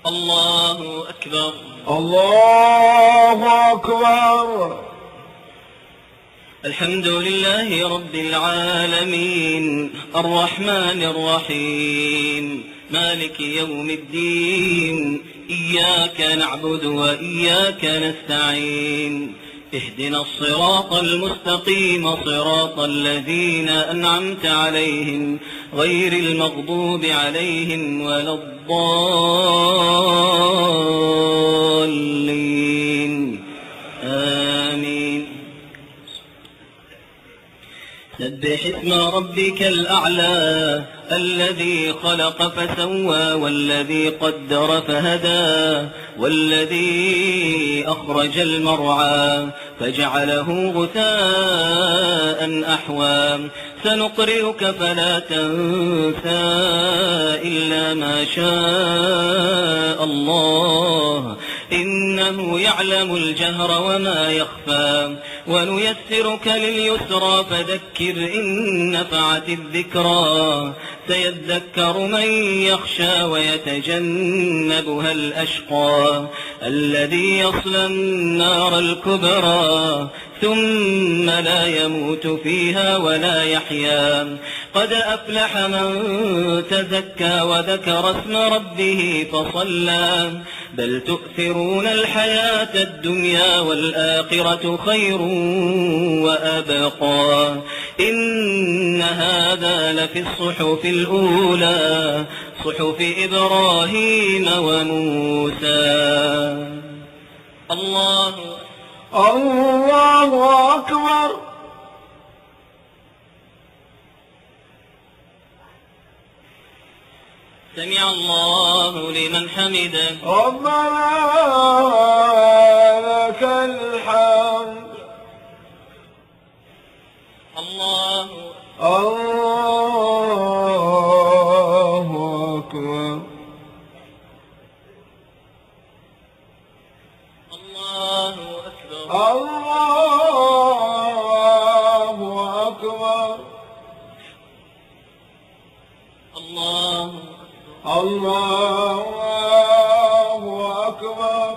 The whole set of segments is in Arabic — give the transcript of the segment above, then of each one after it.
الله أكبر. الله أكبر. الحمد لله رب العالمين الرحمن الرحيم مالك يوم الدين إياك نعبد وإياك نستعين اهدنا الصراط المستقيم صراط الذين أنعمت عليهم غير المغضوب عليهم ولا الضالين آمين. سبح اسم ربك الأعلى الذي خلق فسوى والذي قدر فهدى والذي أخرج المرعى فجعله غثاء أحوى سنقرئك فلا تنسى إلا ما شاء الله إنه يعلم الجهر وما يخفى ونيسرك لليسرى فذكر إن نفعت الذكرى سيذكر من يخشى ويتجنبها الأشقى الذي يصلى النار الكبرى ثم لا يموت فيها ولا يحيا قد أفلح من تزكى وذكر اسم ربه فصلى بل تؤثرون الحياة الدنيا والآخرة خير وأبقى إن هذا لفي الصحف الأولى صحف إبراهيم وموسى. الله أكبر. سمع الله لمن حمده. ربنا لك الحمد. الله أكبر. الله أكبر. الله أكبر. الله أكبر.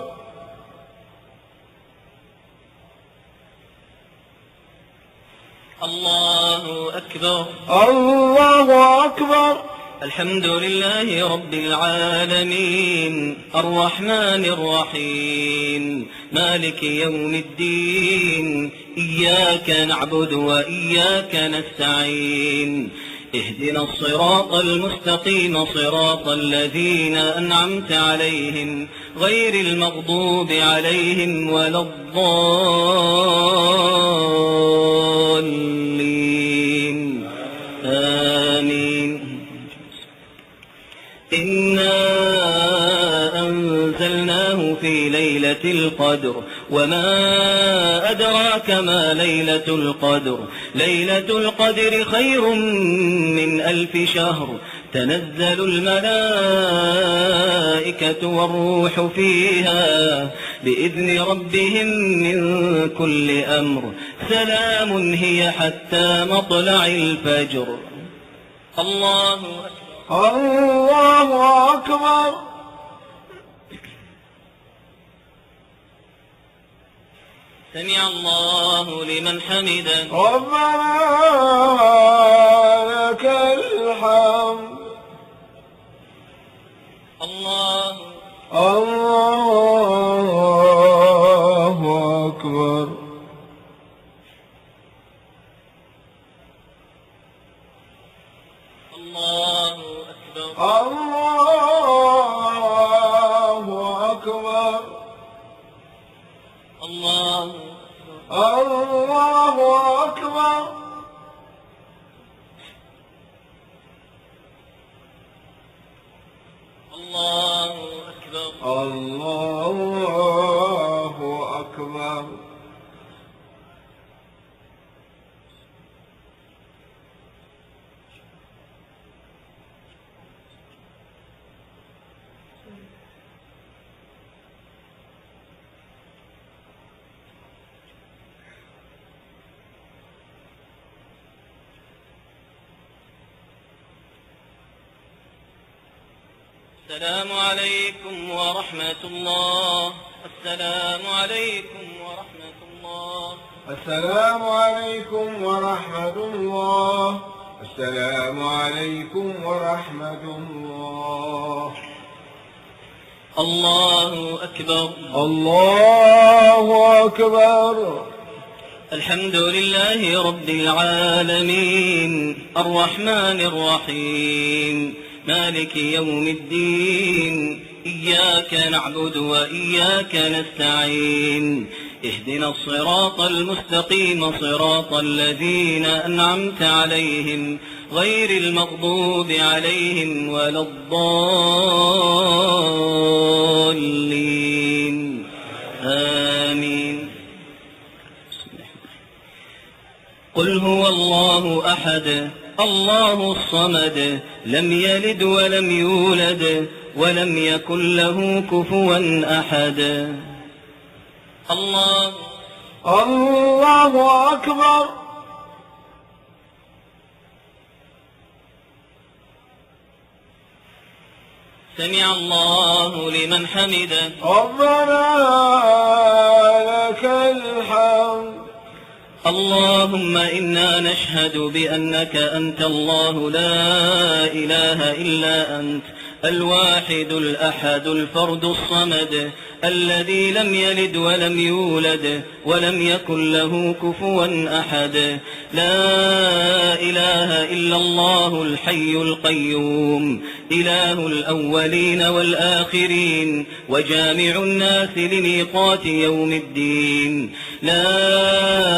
الله أكبر. الله أكبر. الحمد لله رب العالمين الرحمن الرحيم مالك يوم الدين إياك نعبد وإياك نستعين اهدنا الصراط المستقيم صراط الذين أنعمت عليهم غير المغضوب عليهم ولا الضالين آمين. إنا أنزلناه في ليلة القدر وما أدراك ما ليلة القدر ليلة القدر خير من 1000 شهر تنزل الملائكة والروح فيها بإذن ربهم من كل أمر سلام هي حتى مطلع الفجر. الله أكبر. الله أكبر. سمع الله لمن حمده. ربنا لك الحمد. الله أكبر. الله أكبر. الله أكبر. الله أكبر. الله أكبر. الله أكبر. السلام عليكم ورحمة الله. السلام عليكم ورحمة الله. السلام عليكم ورحمة الله. السلام عليكم ورحمة الله. الله أكبر. الله أكبر. الحمد لله رب العالمين الرحمن الرحيم مالك يوم الدين إياك نعبد وإياك نستعين اهدنا الصراط المستقيم صراط الذين أنعمت عليهم غير المغضوب عليهم ولا الضالين آمين. قل هو الله أحد الله الصمد لم يلد ولم يولد ولم يكن له كفوا أحد. الله أكبر. سمع الله لمن حمده. ربنا لك الحمد. اللهم إنا نشهد بأنك أنت الله لا إله إلا أنت الواحد الأحد الفرد الصمد الذي لم يلد ولم يولد ولم يكن له كفوا أحد. لا إله إلا الله الحي القيوم إله الأولين والآخرين وجامع الناس لميقات يوم الدين. لا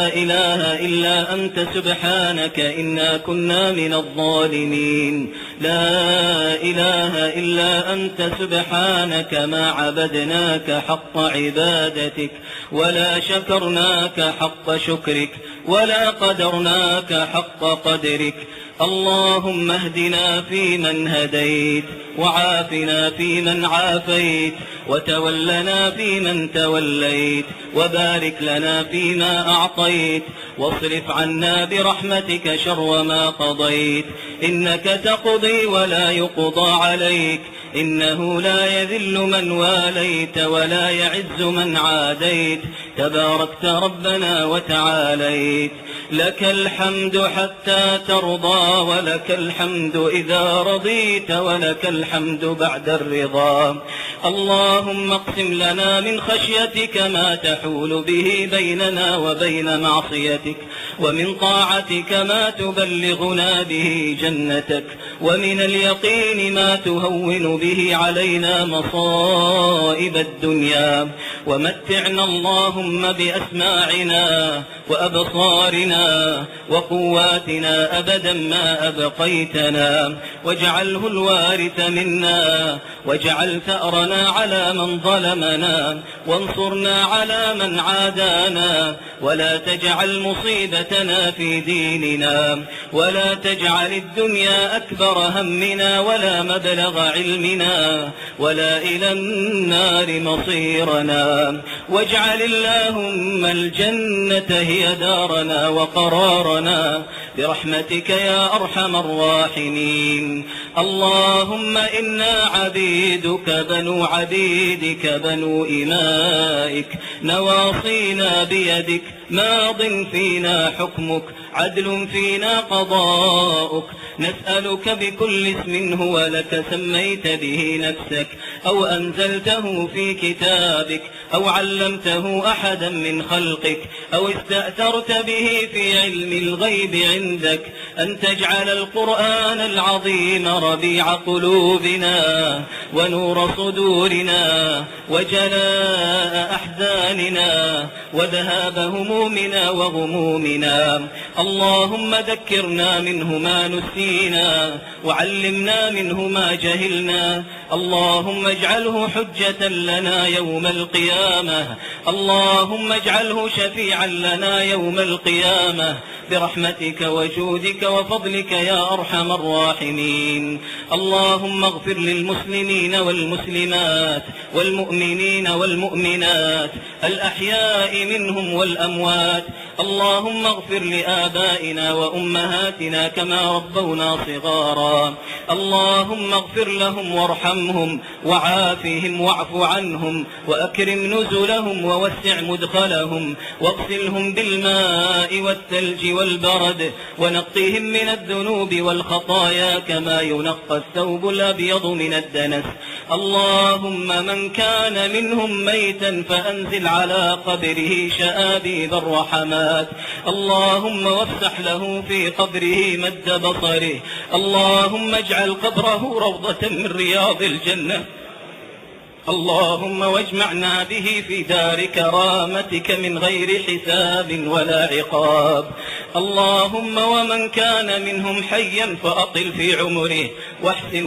إله إلا أنت سبحانك إنا كنا من الظالمين. لا إله إلا أنت سبحانك ما عبدناك حق عبادتك ولا شكرناك حق شكرك ولا قدرناك حق قدرك. اللهم اهدنا فيمن هديت وعافنا فيمن عافيت وتولنا فيمن توليت وبارك لنا فيما أعطيت واصرف عنا برحمتك شر ما قضيت إنك تقضي ولا يقضى عليك إنه لا يذل من واليت ولا يعز من عاديت تباركت ربنا وتعاليت. لك الحمد حتى ترضى ولك الحمد إذا رضيت ولك الحمد بعد الرضا. اللهم اقسم لنا من خشيتك ما تحول به بيننا وبين معصيتك ومن طاعتك ما تبلغنا به جنتك ومن اليقين ما تهون به علينا مصائب الدنيا. ومتعنا اللهم بأسماعنا وأبصارنا وقواتنا أبدا ما أبقيتنا واجعله الوارث منا واجعل ثأرنا على من ظلمنا وانصرنا على من عادانا ولا تجعل مصيبتنا في ديننا ولا تجعل الدنيا أكبر همنا ولا مبلغ علمنا ولا إلى النار مصيرنا. واجعل اللهم الجنة هي دارنا وقرارنا برحمتك يا أرحم الراحمين. اللهم إنا عبيدك بنو عبيدك بنو إمائك نواصينا بيدك ماض فينا حكمك عدل فينا قضاؤك. نسألك بكل اسم هو لك سميت به نفسك أو أنزلته في كتابك أو علمته أحدا من خلقك أو استأثرت به في علم الغيب عندك أن تجعل القرآن العظيم ربيع قلوبنا ونور صدورنا وجلاء أحزاننا وذهاب همومنا وغمومنا. اللهم ذكرنا منه ما نسينا وعلمنا منه ما جهلنا. اللهم اجعله حجة لنا يوم القيامة. اللهم اجعله شفيعا لنا يوم القيامة برحمتك وجودك وفضلك يا أرحم الراحمين. اللهم اغفر للمسلمين والمسلمات والمؤمنين والمؤمنات الأحياء منهم والأموات اللهم اغفر لآبائنا وأمهاتنا كما ربونا صغارا. اللهم اغفر لهم وارحمهم وعافهم واعف عنهم وأكرم نزلهم ووسع مدخلهم واغسلهم بالماء والثلج والبرد ونقهم من الذنوب والخطايا كما ينقى الثوب الأبيض من الدنس. اللهم من كان منهم ميتا فأنزل على قبره شآبيب الرحمات. اللهم وافسح له في قبره مد بصره. اللهم اجعل قبره روضة من رياض الجنة. اللهم واجمعنا به في دار كرامتك من غير حساب ولا عقاب. اللهم ومن كان منهم حيا فأطل في عمره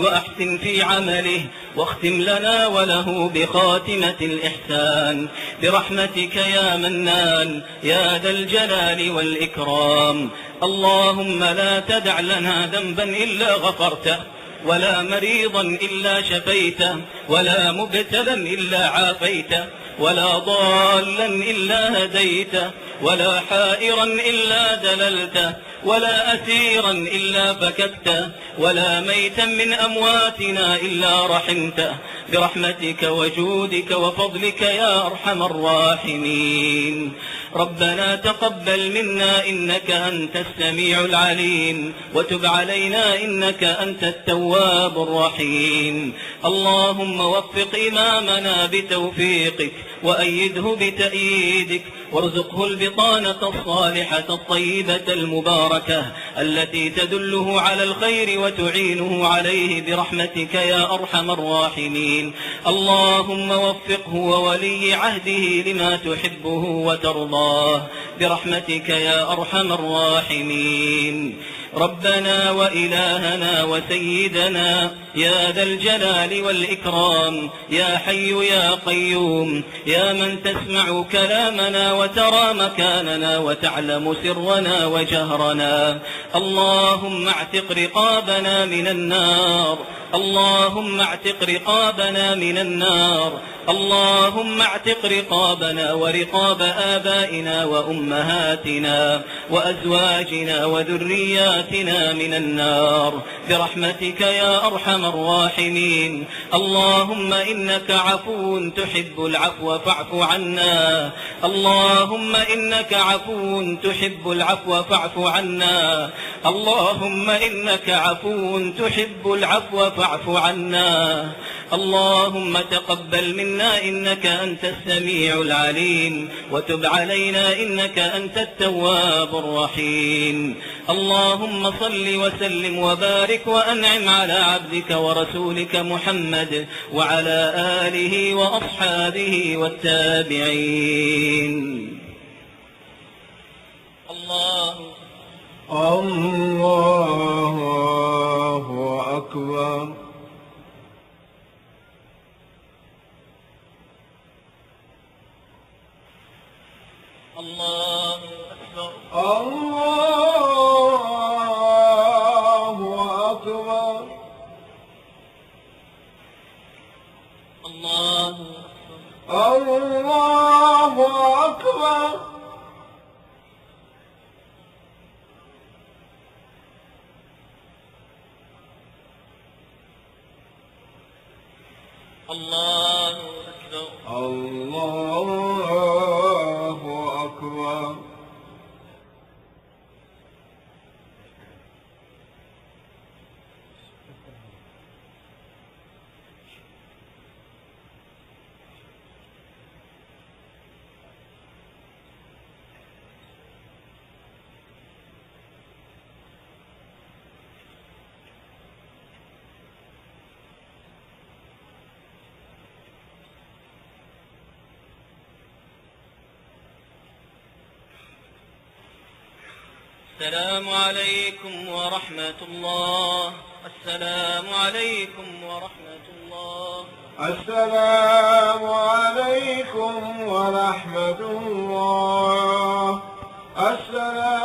وأحسن في عمله واختم لنا وله بخاتمة الإحسان برحمتك يا منان يا ذا الجلال والإكرام. اللهم لا تدع لنا ذنبا إلا غفرته ولا مريضا إلا شفيته ولا مبتلا إلا عافيته ولا ضالا إلا هديته ولا حائرا إلا دللته ولا أسيرا إلا فككته ولا ميتا من أمواتنا إلا رحمته برحمتك وجودك وفضلك يا أرحم الراحمين. ربنا تقبل منا إنك أنت السميع العليم وتب علينا إنك أنت التواب الرحيم. اللهم وفق إمامنا بتوفيقك وأيده بتأييدك وارزقه البطانة الصالحة الطيبة المباركة التي تدله على الخير وتعينه عليه برحمتك يا أرحم الراحمين. اللهم وفقه وولي عهده لما تحبه وترضاه برحمتك يا أرحم الراحمين. ربنا وإلهنا وسيدنا يا ذا الجلال والإكرام يا حي يا قيوم يا من تسمع كلامنا وترى مكاننا وتعلم سرنا وجهرنا. اللهم اعتق رقابنا من النار. اللهم اعتق رقابنا من النار. اللهم اعتق رقابنا ورقاب آبائنا وأمهاتنا وأزواجنا وذرياتنا من النار برحمتك يا أرحم الراحمين. اللهم إنك عفو تحب العفو فاعف عنا. اللهم إنك عفو تحب العفو فاعف عنا. اللهم إنك عفو تحب العفو فاعف عنا. اللهم تقبل منا إنك أنت السميع العليم وتب علينا إنك أنت التواب الرحيم. اللهم صل وسلم وبارك وأنعم على عبدك ورسولك محمد وعلى آله وأصحابه والتابعين. الله أكبر. الله أكبر. الله أكبر. الله أكبر. الله أكبر. الله أكبر. الله أكبر. السلام عليكم ورحمة الله. السلام عليكم ورحمة الله. السلام عليكم ورحمة الله. السلام